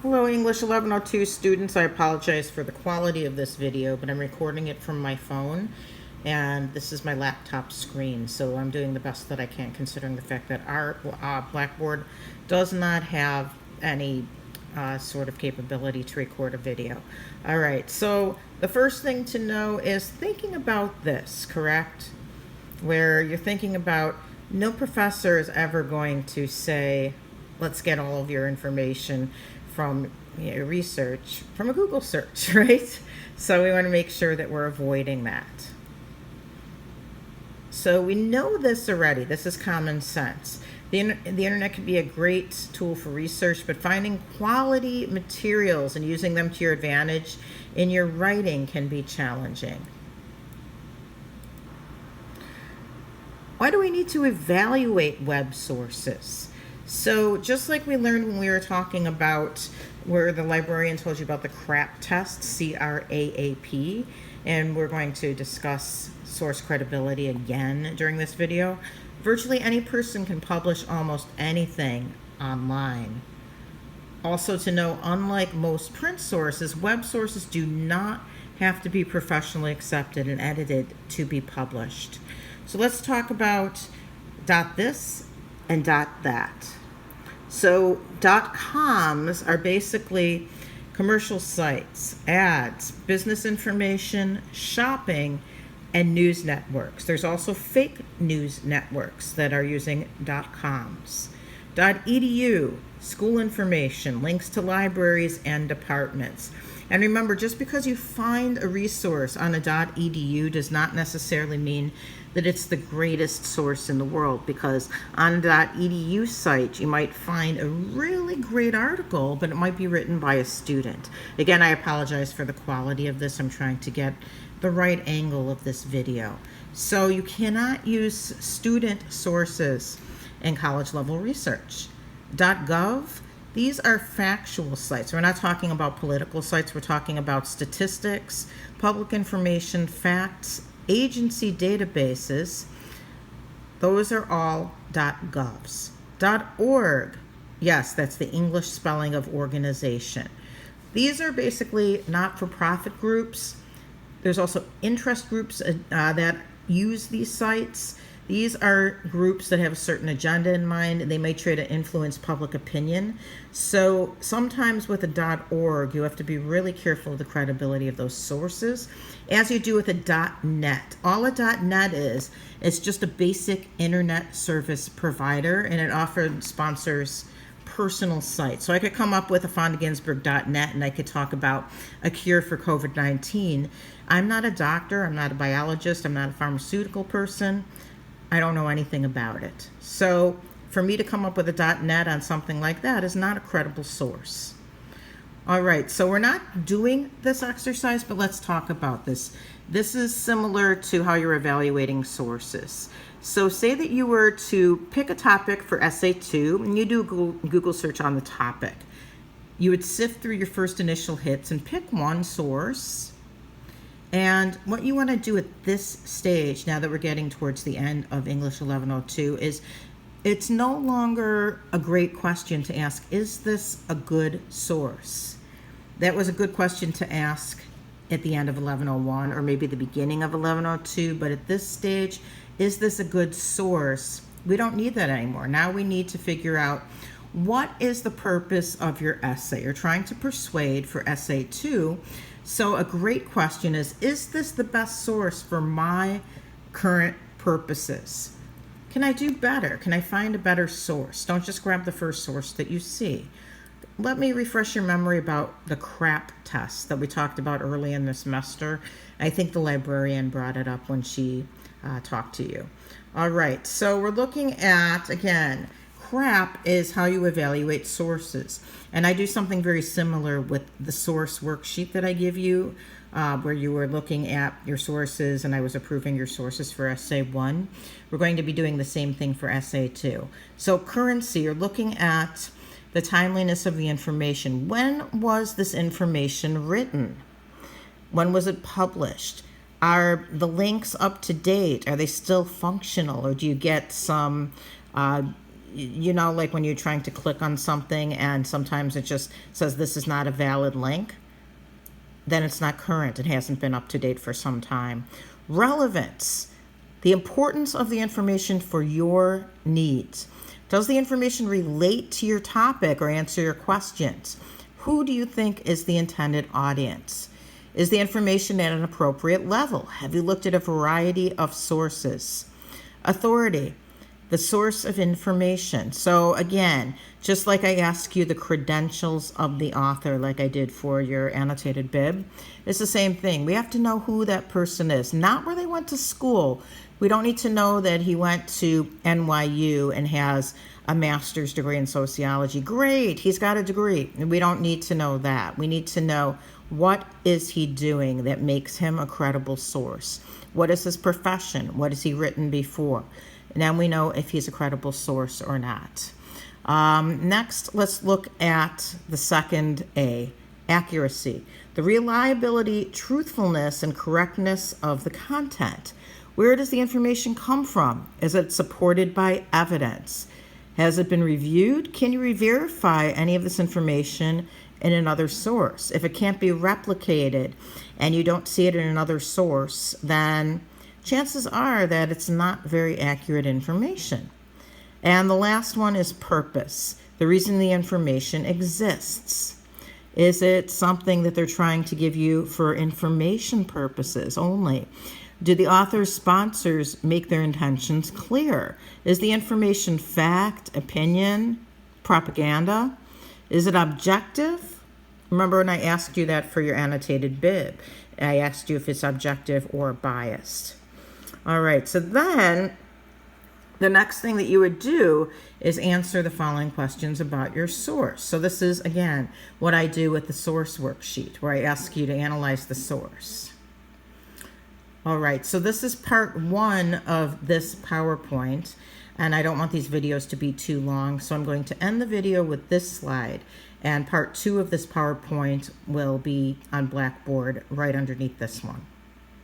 Hello, English 1102 students. I apologize for the quality of this video, but I'm recording it from my phone, and this is my laptop screen, so I'm doing the best that I can considering the fact that our Blackboard does not have any sort of capability to record a video. All right, so the first thing to know is thinking about this, correct? Where you're thinking about no professor is ever going to say, let's get all of your information from research from a Google search, right? So we want to make sure that we're avoiding that. So we know this already. This is common sense. The internet can be a great tool for research, but finding quality materials and using them to your advantage in your writing can be challenging. Why do we need to evaluate web sources? So just like we learned when we were talking about where the librarian told you about the CRAAP test, C-R-A-A-P, and we're going to discuss source credibility again during this video. Virtually any person can publish almost anything online. Also to know, unlike most print sources, web sources do not have to be professionally accepted and edited to be published. So let's talk about .this and .that. So .coms are basically commercial sites, ads, business information, shopping, and news networks. There's also fake news networks that are using .coms. .edu, school information, links to libraries and departments. And remember, just because you find a resource on a .edu does not necessarily mean that it's the greatest source in the world, because on a .edu site you might find a really great article, but it might be written by a student. Again, I apologize for the quality of this. I'm trying to get the right angle of this video. So you cannot use student sources in college level research. .gov, these are factual sites. We're not talking about political sites. We're talking about statistics, public information, facts, agency databases. Those are all .govs. .org, yes, that's the English spelling of organization. These are basically not-for-profit groups. There's also interest groups that use these sites. These are groups that have a certain agenda in mind. They may try to influence public opinion. So sometimes with a .org, you have to be really careful of the credibility of those sources, as you do with a .net. All a .net is, it's just a basic internet service provider, and it often sponsors personal sites. So I could come up with a fondaginsberg.net and I could talk about a cure for COVID-19. I'm not a doctor, I'm not a biologist, I'm not a pharmaceutical person. I don't know anything about it. So for me to come up with a .net on something like that is not a credible source. All right, so we're not doing this exercise, but let's talk about this. This is similar to how you're evaluating sources. So say that you were to pick a topic for Essay 2, and you do a Google search on the topic. You would sift through your first initial hits and pick one source. And what you want to do at this stage, now that we're getting towards the end of English 1102, is it's no longer a great question to ask, is this a good source? That was a good question to ask at the end of 1101 or maybe the beginning of 1102, but at this stage, is this a good source? We don't need that anymore. Now we need to figure out, what is the purpose of your essay? You're trying to persuade for Essay 2. So a great question is this the best source for my current purposes? Can I do better? Can I find a better source? Don't just grab the first source that you see. Let me refresh your memory about the CRAAP test that we talked about early in the semester. I think the librarian brought it up when she talked to you. All right, so we're looking at, again, CRAAP is how you evaluate sources. And I do something very similar with the source worksheet that I give you, where you were looking at your sources and I was approving your sources for Essay 1. We're going to be doing the same thing for Essay 2. So currency, you're looking at the timeliness of the information. When was this information written? When was it published? Are the links up to date? Are they still functional? Or do you get some you know, like when you're trying to click on something and sometimes it just says this is not a valid link, then it's not current. It hasn't been up to date for some time. Relevance, the importance of the information for your needs. Does the information relate to your topic or answer your questions? Who do you think is the intended audience? Is the information at an appropriate level? Have you looked at a variety of sources? Authority, the source of information. So again, just like I ask you the credentials of the author, like I did for your annotated bib, it's the same thing. We have to know who that person is, not where they went to school. We don't need to know that he went to NYU and has a master's degree in sociology. Great, he's got a degree. We don't need to know that. We need to know, what is he doing that makes him a credible source? What is his profession? What has he written before? And then we know if he's a credible source or not. Next, let's look at the second A, accuracy. The reliability, truthfulness, and correctness of the content. Where does the information come from? Is it supported by evidence? Has it been reviewed? Can you re-verify any of this information in another source? If it can't be replicated and you don't see it in another source, then chances are that it's not very accurate information. And the last one is purpose, the reason the information exists. Is it something that they're trying to give you for information purposes only? Do the author's sponsors make their intentions clear? Is the information fact, opinion, propaganda? Is it objective? Remember when I asked you that for your annotated bib, I asked you if it's objective or biased. All right, so then the next thing that you would do is answer the following questions about your source. So this is, again, what I do with the source worksheet, where I ask you to analyze the source. All right, so this is part one of this PowerPoint, and I don't want these videos to be too long, so I'm going to end the video with this slide, and part two of this PowerPoint will be on Blackboard right underneath this one.